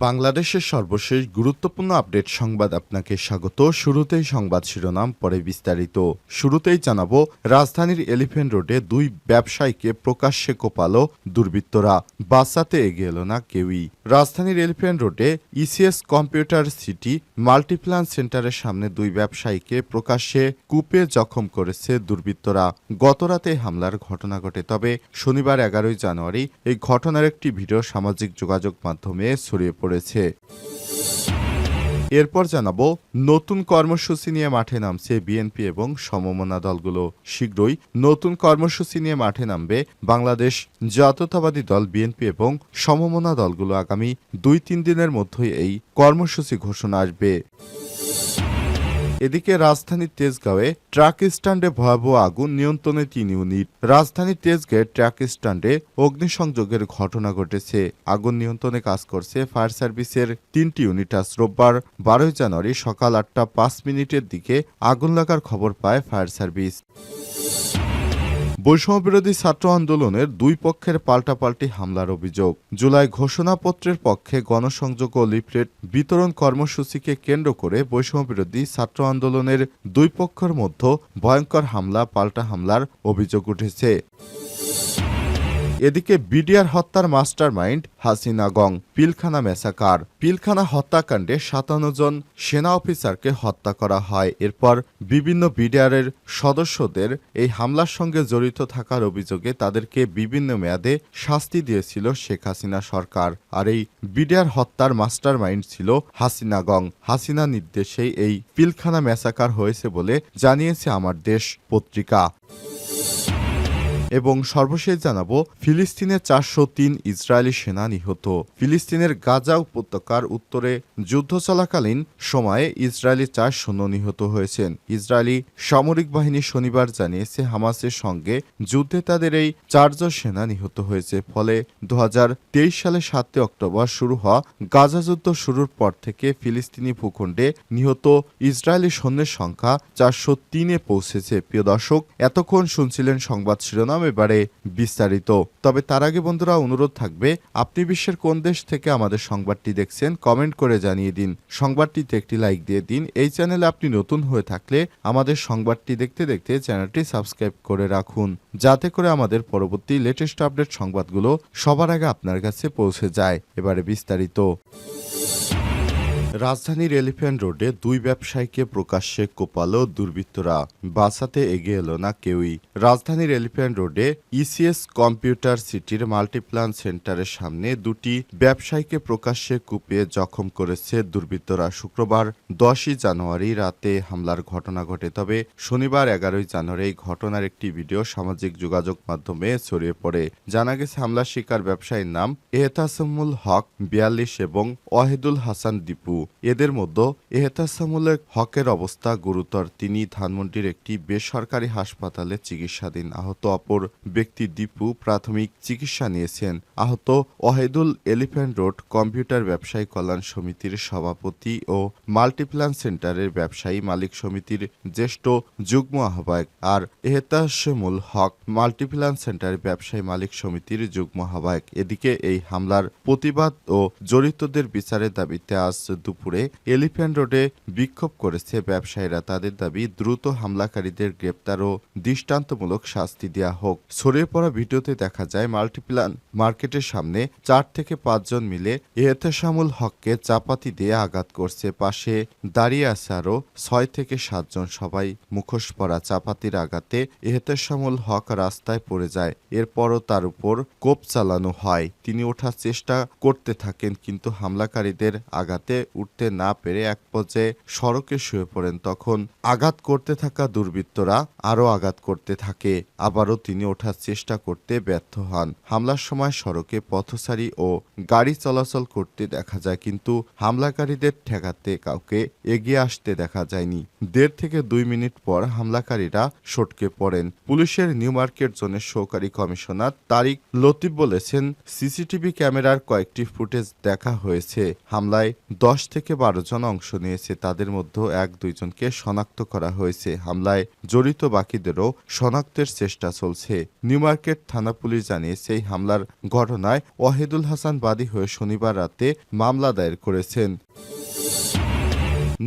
বাংলাদেশের সর্বশেষ গুরুত্বপূর্ণ আপডেট সংবাদ আপনাকে স্বাগত। শুরুতেই সংবাদ শিরোনাম, পরে বিস্তারিত। শুরুতেই জানাবো, রাজধানীর এলিফ্যান্ট রোডে দুই ব্যবসায়ীকে প্রকাশ্যে কোপালো দুর্বৃত্তরা, বাঁচাতে এগিয়ে এলো না কেউই। রাজধানীর এলিফ্যান্ট রোডে ইসিএস কম্পিউটার সিটি মাল্টিপ্ল্যান সেন্টারের সামনে দুই ব্যবসায়ীকে প্রকাশ্যে কুপে জখম করেছে দুর্বৃত্তরা। গতরাতে হামলার ঘটনা ঘটে, তবে শনিবার 11 জানুয়ারি এই ঘটনার একটি ভিডিও সামাজিক যোগাযোগ মাধ্যমে ছড়িয়ে পড়েছে। এরপর জানাবো, নতুন কর্মসূচি নিয়ে মাঠে নামছে বিএনপি এবং সমমনা দলগুলো। শীঘ্রই নতুন কর্মসূচি নিয়ে মাঠে নামবে বাংলাদেশ জাতীয়তাবাদী দল বিএনপি এবং সমমনা দলগুলো। আগামী 2-3 দিনের মধ্যেই এই কর্মসূচি ঘোষণা আসবে। এদিকে রাজধানীর তেজগাঁওয়ে ট্রাক স্ট্যান্ডে ভয়াবহ আগুন, নিয়ন্ত্রণে 3 ইউনিট। রাজধানীর তেজগাঁওয়ে ট্রাক স্ট্যান্ডে অগ্নিসংযোগের ঘটনা ঘটেছে। আগুন নিয়ন্ত্রণে কাজ করছে ফায়ার সার্ভিসের 3টি ইউনিট। আজ রোববার 12 জানুয়ারি সকাল 8টা 5 মিনিটের দিকে আগুন লাগার খবর পায় ফায়ার সার্ভিস। বৈষম্যবিরোধী ছাত্র আন্দোলনের দুই পক্ষের পাল্টাপাল্টি হামলার অভিযোগ। জুলাই ঘোষণাপত্রের পক্ষে গণসংযোগ ও লিফলেট বিতরণ কর্মসূচিকে কেন্দ্র করে বৈষম্যবিরোধী ছাত্র আন্দোলনের দুই পক্ষের মধ্যে ভয়ঙ্কর পাল্টা হামলার অভিযোগ উঠেছে। এদিকে বিডিআর হত্যার মাস্টারমাইন্ড হাসিনা গং, পিলখানা ম্যাসাকার। পিলখানা হত্যাকাণ্ডে 57 জন সেনা অফিসারকে হত্যা করা হয়। এরপর বিভিন্ন বিডিআরের সদস্যদের এই হামলার সঙ্গে জড়িত থাকার অভিযোগে তাদেরকে বিভিন্ন মেয়াদে শাস্তি দিয়েছিল শেখ হাসিনা সরকার। আর এই বিডিআর হত্যার মাস্টারমাইন্ড ছিল হাসিনা গং। হাসিনা নির্দেশেই এই পিলখানা ম্যাসাকার হয়েছে বলে জানিয়েছে আমার দেশ পত্রিকা। এবং সর্বশেষ জানাবো, ফিলিস্তিনে 403 ইসরায়েলি সেনা নিহত। ফিলিস্তিনের গাজা উপত্যকার উত্তরে যুদ্ধ চলাকালীন সময়ে ইসরায়েলি 4 সৈন্য নিহত হয়েছেন। ইসরায়েলি সামরিক বাহিনী শনিবার জানিয়েছে, হামাসের সঙ্গে যুদ্ধে তাদের এই 4 জন সেনা নিহত হয়েছে। ফলে 2023 সালে 7 অক্টোবর শুরু হওয়া গাজা যুদ্ধ শুরুর পর থেকে ফিলিস্তিনি ভূখণ্ডে নিহত ইসরায়েলি সৈন্যের সংখ্যা 403-এ পৌঁছেছে। প্রিয় দর্শক, এতক্ষণ শুনছিলেন সংবাদ শিরোনাম, এবারে বিস্তারিত। তবে তার আগে বন্ধুরা, অনুরোধ থাকবে, আপনি বিশ্বের কোন দেশ থেকে আমাদের সংবাদটি দেখছেন কমেন্ট করে জানিয়ে দিন। সংবাদটিতে একটি লাইক দিয়ে দিন। এই চ্যানেলে আপনি নতুন হয়ে থাকলে আমাদের সংবাদটি দেখতে দেখতে চ্যানেলটি সাবস্ক্রাইব করে রাখুন, যাতে করে আমাদের পরবর্তী লেটেস্ট আপডেট সংবাদগুলো সবার আগে আপনার কাছে পৌঁছে যায়। এবারে বিস্তারিত। রাজধানীর এলিফ্যান্ট রোডে দুই ব্যবসায়ীকে প্রকাশ্যে কোপালো দুর্বৃত্তরা, বাঁচাতে এগিয়ে এলো না কেউই। রাজধানীর এলিফ্যান্ট রোডে ইসিএস কম্পিউটার সিটির মাল্টিপ্ল্যান সেন্টারের সামনে দুটি ব্যবসায়ীকে প্রকাশ্যে কুপিয়ে জখম করেছে দুর্বৃত্তরা। শুক্রবার 10 জানুয়ারি রাতে হামলার ঘটনা ঘটে, তবে শনিবার 11 জানুয়ারি এই ঘটনার একটি ভিডিও সামাজিক যোগাযোগ মাধ্যমে ছড়িয়ে পড়ে। জানা গেছে, হামলার শিকার ব্যবসায়ীর নাম এহতাসমুল হক 42 এবং ওয়াহিদুল হাসান দীপু। এদের মধ্যে এহতাসমুল হকের অবস্থা গুরুতর। তিনি ধানমন্ডির একটি বেসরকারি হাসপাতালে চিকিৎসাধীন। আহত অপর ব্যক্তি দীপু প্রাথমিক চিকিৎসা নিয়েছেন। আহত ওয়াহিদুল এলিফ্যান্ট রোড কম্পিউটার ব্যবসায়ী কল্যাণ সমিতির সভাপতি ও মাল্টিপ্ল্যান সেন্টারের ব্যবসায়ী মালিক সমিতির জ্যেষ্ঠ যুগ্ম আহ্বায়ক। আর এহতাসমুল হক মাল্টিপ্ল্যান সেন্টারের ব্যবসায়ী মালিক সমিতির যুগ্ম আহ্বায়ক। এদিকে এই হামলার প্রতিবাদ ও জড়িতদের বিচারের দাবিতে আজ দুপুরে এলিফ্যান্ট রোডে বিক্ষোভ করেছে ব্যবসায়ীরা। তাদের দাবি, দ্রুত হামলাকারীদের গ্রেপ্তার ও দৃষ্টান্তমূলক শাস্তি দেওয়া হোক। ছড়িয়ে পড়া ভিডিওতে দেখা যায়, মাল্টিপ্ল্যান মার্কেটের সামনে 4 থেকে 5 জন মিলে এহতেশামুল হককে চাপাতি দিয়ে আঘাত করছে। পাশে দাঁড়িয়ে আছে আরও 6 থেকে 7 জন। সবাই মুখোশ পরা। চাপাতির আঘাতে এহতেশামুল হক রাস্তায় পড়ে যায়। এরপরও তার উপর কোপ চালানো হয়। তিনি ওঠার চেষ্টা করতে থাকেন, কিন্তু হামলাকারীদের আঘাতে উঠতে না পেরে এক পর্যায়ে সড়কে শুয়ে পড়েন। তখন আঘাত করতে থাকা দুর্বৃত্তরা আরও আঘাত করতে থাকে। আবারও তিনি ওঠার চেষ্টা করতে ব্যর্থ হন। হামলার সময় সড়কে পথচারী ও গাড়ি চলাচল করতে দেখা যায়, কিন্তু হামলাকারীদের ঠেকাতে কাউকে এগিয়ে আসতে দেখা যায়নি। 1.5 থেকে 2 মিনিট পর হামলাকারীরা সটকে পড়েন। পুলিশের নিউ মার্কেট জোনের সহকারী কমিশনার তারিক লতিফ বলেছেন, সিসিটিভি ক্যামেরার কয়েকটি ফুটেজ দেখা হয়েছে। হামলায় 10 থেকে 12 জন অংশ নিয়েছে। তাদের মধ্যে 1-2 জনকে শনাক্ত করা হয়েছে। হামলায় জড়িত বাকিদেরও শনাক্তের চেষ্টা চলছে। নিউমার্কেট থানা পুলিশ জানিয়েছে, এই হামলার ঘটনায় ওয়াহিদুল হাসান বাদী হয়ে শনিবার রাতে মামলা দায়ের করেছেন।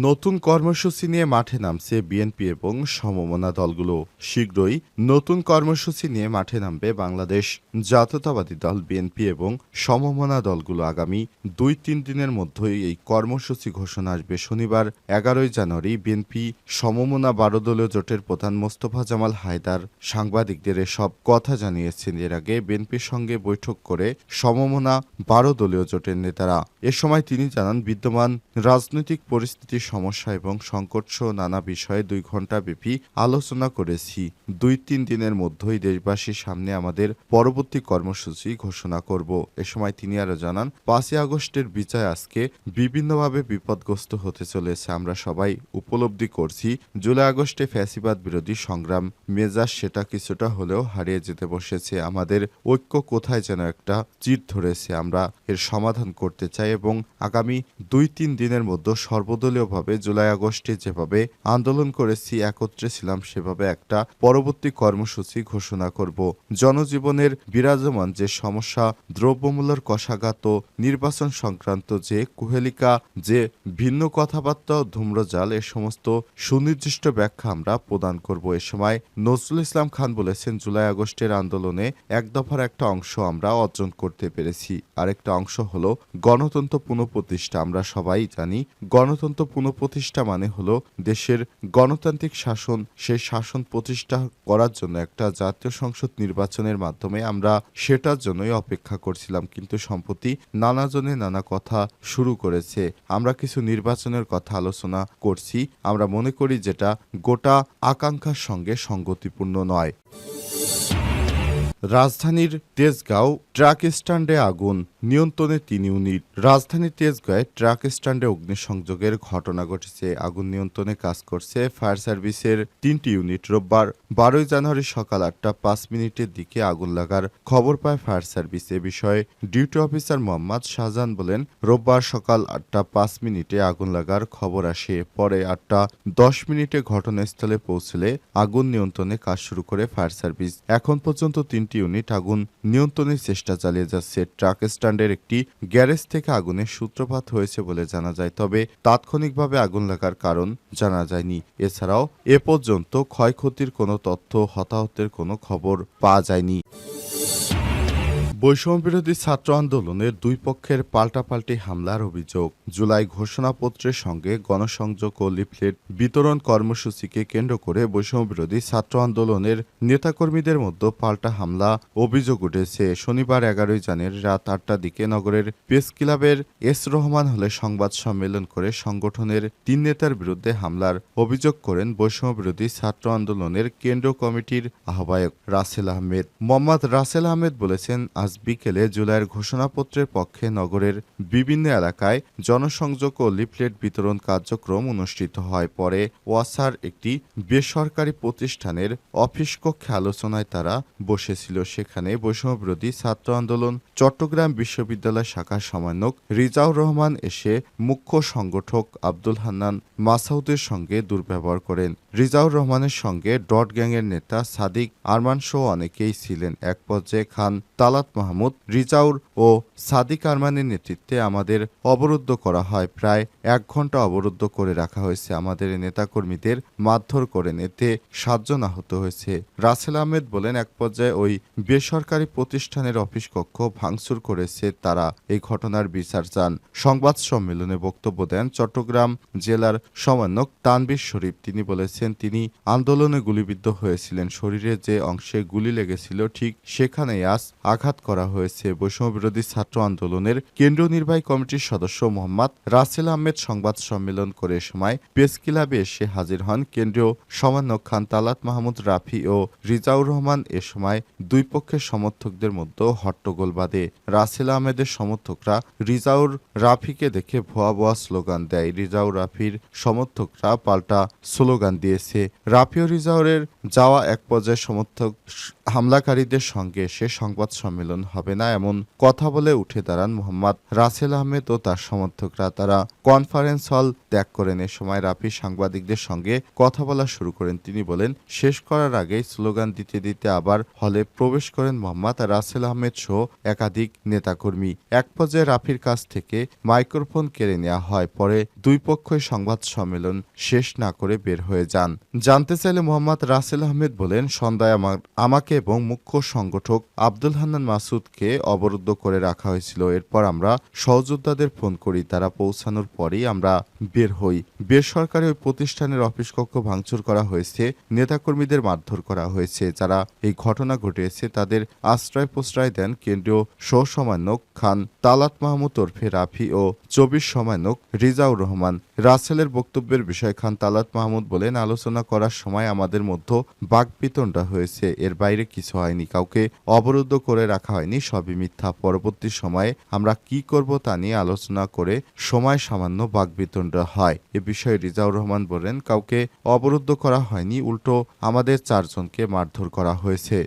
নতুন কর্মসূচি নিয়ে মাঠে নামছে বিএনপি এবং সমমনা দলগুলো। শীঘ্রই নতুন কর্মসূচি নিয়ে মাঠে নামবে বাংলাদেশ জাতীয়তাবাদী দল বিএনপি এবং সমমনা দলগুলো। আগামী 2-3 দিনের মধ্যেই এই কর্মসূচি ঘোষণা আসবে। শনিবার 11 জানুয়ারি বিএনপি সমমনা 12 দলীয় জোটের প্রধান মোস্তফা জামাল হায়দার সাংবাদিকদের এসব কথা জানিয়েছেন। এর আগে বিএনপির সঙ্গে বৈঠক করে সমমনা 12 দলীয় জোটের নেতারা। এ সময় তিনি জানান, বিদ্যমান রাজনৈতিক পরিস্থিতি, সমস্যা এবং সংকটসহ নানা বিষয়ে 2 ঘণ্টা ব্যাপী আলোচনা করেছি। 2-3 দিনের মধ্যেই দেশবাসীর সামনে আমাদের পরবর্তী কর্মসূচি ঘোষণা করব। এ সময় তিনি আরও জানান, 5ই আগস্টের বিজয় আজকে বিভিন্নভাবে বিপদগ্রস্ত হতে চলেছে। আমরা সবাই উপলব্ধি করছি, জুলাই আগস্টে ফ্যাসিবাদ বিরোধী সংগ্রাম মেজাজ সেটা কিছুটা হলেও হারিয়ে যেতে বসেছে। আমাদের ঐক্য কোথায় যেন একটা চির ধরেছে। আমরা এর সমাধান করতে চাই এবং আগামী 2-3 দিনের মধ্যে সর্বদলীয় জুলাই আগস্টে যেভাবে আন্দোলন করেছি, একত্রে ছিলাম, সেভাবে একটা পরবর্তী কর্মসূচি ঘোষণা করব। জনজীবনের বিরাজমান যে সমস্যা, দ্রব্যমূল্যের কষাঘাত, নির্বাচন সংক্রান্ত যে কুহেলিকা, যে ভিন্ন কথাবার্তা, ধূম্রজাল, এ সমস্ত সুনির্দিষ্ট ব্যাখ্যা আমরা প্রদান করব। এ সময় নজরুল ইসলাম খান বলেছেন, জুলাই আগস্টের আন্দোলনে এক দফার একটা অংশ আমরা অর্জন করতে পেরেছি। আরেকটা অংশ হলো গণতন্ত্র পুনঃপ্রতিষ্ঠা। আমরা সবাই জানি, গণতন্ত্র পুনঃপ্রতিষ্ঠা মানে হলো দেশের গণতান্ত্রিক শাসন। সেই শাসন প্রতিষ্ঠা করার জন্য একটা জাতীয় সংসদ নির্বাচনের মাধ্যমে আমরা সেটার জন্যই অপেক্ষা করছিলাম। কিন্তু সম্প্রতি নানাজনে নানা কথা শুরু করেছে। আমরা কিছু নির্বাচনের কথা আলোচনা করছি। আমরা মনে করি যেটা গোটা আকাঙ্ক্ষার সঙ্গে সঙ্গতিপূর্ণ নয়। রাজধানীর তেজগাঁও ট্রাক স্ট্যান্ডে আগুন, নিয়ন্ত্রণে 3 ইউনিট। রাজধানীর তেজগাঁয়ে ট্রাক স্ট্যান্ডে অগ্নিসংযোগের ঘটনা ঘটেছে। আগুন নিয়ন্ত্রণে কাজ করছে ফায়ার সার্ভিসের 3টি ইউনিট। রোববার 12 জানুয়ারি সকাল 8টা 5 মিনিটের দিকে আগুন লাগার খবর পায় ফায়ার সার্ভিস। এ বিষয়ে ডিউটি অফিসার মোহাম্মদ শাহজাহান বলেন, রোববার সকাল 8টা 5 মিনিটে আগুন লাগার খবর আসে। পরে 8টা 10 মিনিটে ঘটনাস্থলে পৌঁছলে আগুন নিয়ন্ত্রণে কাজ শুরু করে ফায়ার সার্ভিস। এখন পর্যন্ত 3টি ইউনিট আগুন নিয়ন্ত্রণের চেষ্টা চালিয়ে যাচ্ছে। ট্রাক স্ট্যান্ডের একটি গ্যারেজ থেকে আগুনের সূত্রপাত হয়েছে বলে জানা যায়, তবে তাৎক্ষণিকভাবে আগুন লাগার কারণ জানা যায়নি। এছাড়াও এ পর্যন্ত ক্ষয়ক্ষতির কোনো তথ্য, হতাহতের কোনো খবর পাওয়া যায়নি। বৈষম্যবিরোধী ছাত্র আন্দোলনের 2 পক্ষের পাল্টাপাল্টি হামলার অভিযোগ। জুলাই ঘোষণাপত্রের সঙ্গে গণসংযোগ ও লিফলেট বিতরণ কর্মসূচিকে কেন্দ্র করে বৈষম্যবিরোধী ছাত্র আন্দোলনের নেতাকর্মীদের মধ্যে পাল্টা হামলা অভিযোগ উঠেছে। শনিবার 11 জানুয়ারি রাত 8টার দিকে নগরের প্রেস ক্লাবের এস রহমান হলে সংবাদ সম্মেলন করে সংগঠনের 3 নেতার বিরুদ্ধে হামলার অভিযোগ করেন বৈষম্যবিরোধী ছাত্র আন্দোলনের কেন্দ্রীয় কমিটির আহ্বায়ক রাসেল আহমেদ। মোহাম্মদ রাসেল আহমেদ বলেছেন, আজ বিকেলে জুলাইয়ের ঘোষণাপত্রের পক্ষে নগরের বিভিন্ন এলাকায় জনসংযোগ ও লিফলেট বিতরণ কার্যক্রম অনুষ্ঠিত হয়। পরে ওয়াসার একটি বেসরকারি প্রতিষ্ঠানের অফিস কক্ষে আলোচনায় তারা বসেছিল। সেখানে বৈষম্যবিরোধী ছাত্র আন্দোলন চট্টগ্রাম বিশ্ববিদ্যালয় শাখার সমন্বয়ক রিজাউর রহমান এসে মুখ্য সংগঠক আব্দুল হান্নান মাসাউদের সঙ্গে দুর্ব্যবহার করেন। রিজাউর রহমানের সঙ্গে ডট গ্যাংয়ের নেতা সাদিক আরমান সহ অনেকেই ছিলেন। এক পর্যায়ে খান তালাত মাহমুদ, রিজাউর ও সাদিক আরমানের নেতৃত্বে আমাদের অবরুদ্ধ করা হয়। প্রায় 1 ঘণ্টা অবরুদ্ধ করে রাখা হয়েছে। আমাদের নেতাকর্মীদের মারধর করেন। এতে 7 জন আহত হয়েছে। রাসেল আহমেদ বলেন, এক পর্যায়ে ওই বেসরকারি প্রতিষ্ঠানের অফিস কক্ষ ভাঙচুর করেছে তারা। এই ঘটনার বিচার চান। সংবাদ সম্মেলনে বক্তব্য দেন চট্টগ্রাম জেলার সমন্বয়ক তানভীর শরীফ। তিনি বলেছেন, তিনি আন্দোলনে গুলিবিদ্ধ হয়েছিলেন। শরীরে যে অংশে গুলি লেগেছিল ঠিক সেখানেই আজ আঘাত করা হয়েছে। বৈষম্যবিরোধী ছাত্র আন্দোলনের কেন্দ্রীয় নির্বাহী কমিটির সদস্য মোহাম্মদ রাসেল আহমেদ সংবাদ সম্মেলন করে সময় প্রেস ক্লাবে এসে হাজির হন কেন্দ্রীয় সমন্বয়ক খান তালাত মাহমুদ রাফি ও রিজাউর রহমান। এ সময় 2 পক্ষের সমর্থকদের মধ্যে হট্টগোল বাধে। রাসেল আহমেদের সমর্থকরা রিজাউর রাফিকে দেখে ভুয়া ভুয়া স্লোগান দেয়। রিজাউর রাফির সমর্থকরা পাল্টা স্লোগান দিয়েছে। রাফি ও রিজাউরের যাওয়া এক পর্যায়ে সমর্থক হামলাকারীদের সঙ্গে এসে সংবাদ সম্মেলন সম্মেলন হবে না এমন কথা বলে উঠে দাঁড়ান মোহাম্মদ রাসেল আহমেদ ও তার সমর্থকরা। তারা কনফারেন্স হল ত্যাগ করেন। এ সময় রাফি সাংবাদিকদের সঙ্গে কথা বলা শুরু করেন। তিনি বলেন, শেষ করার আগেই স্লোগান দিতে দিতে আবার হলে প্রবেশ করেন মোহাম্মদ রাসেল আহমেদ সহ একাধিক নেতাকর্মী। এক পর্যায়ে রাফির কাছ থেকে মাইক্রোফোন কেড়ে নেওয়া হয়। পরে দুই পক্ষই সংবাদ সম্মেলন শেষ না করে বের হয়ে যান। জানতে চাইলে মোহাম্মদ রাসেল আহমেদ বলেন, সন্ধ্যায় আমাকে এবং মুখ্য সংগঠক আব্দুল হান্নান মাসুদকে অবরুদ্ধ করে রাখা হয়েছিল। এরপর আমরা সহযোদ্ধাদের ফোন করি। তারা পৌঁছানোর পরেই আমরা বের হই। বেসরকারি ওই প্রতিষ্ঠানের অফিস কক্ষ ভাঙচুর করা হয়েছে, নেতাকর্মীদের মারধর করা হয়েছে। যারা এই ঘটনা ঘটিয়েছে তাদের আশ্রয় প্রশ্রয় দেন কেন্দ্রীয় সহসমন্বয়ক খান তালাত মাহমুদ ওরফে রাফি ও ২৪ সমন্বয়ক রিজাউর রহমান। রাসেলের বক্তব্যের বিষয়ে খান তালাত মাহমুদ বলেন, আলোচনা করার সময় আমাদের মধ্যে বাকবিতণ্ডা হয়েছে, এর বাইরে কিছু হয়নি। কাউকে অবরুদ্ধ করে রাখা হয়নি, সবই মিথ্যা। পরবর্তী সময়ে আমরা কি করব তা নিয়ে আলোচনা করে সময় সামান্য বাকবিতণ্ডা হয়। এ বিষয়ে রিজাউর রহমান বলেন, কাউকে অবরুদ্ধ করা হয়নি, উল্টো আমাদের ৪ জনকে মারধর করা হয়েছে।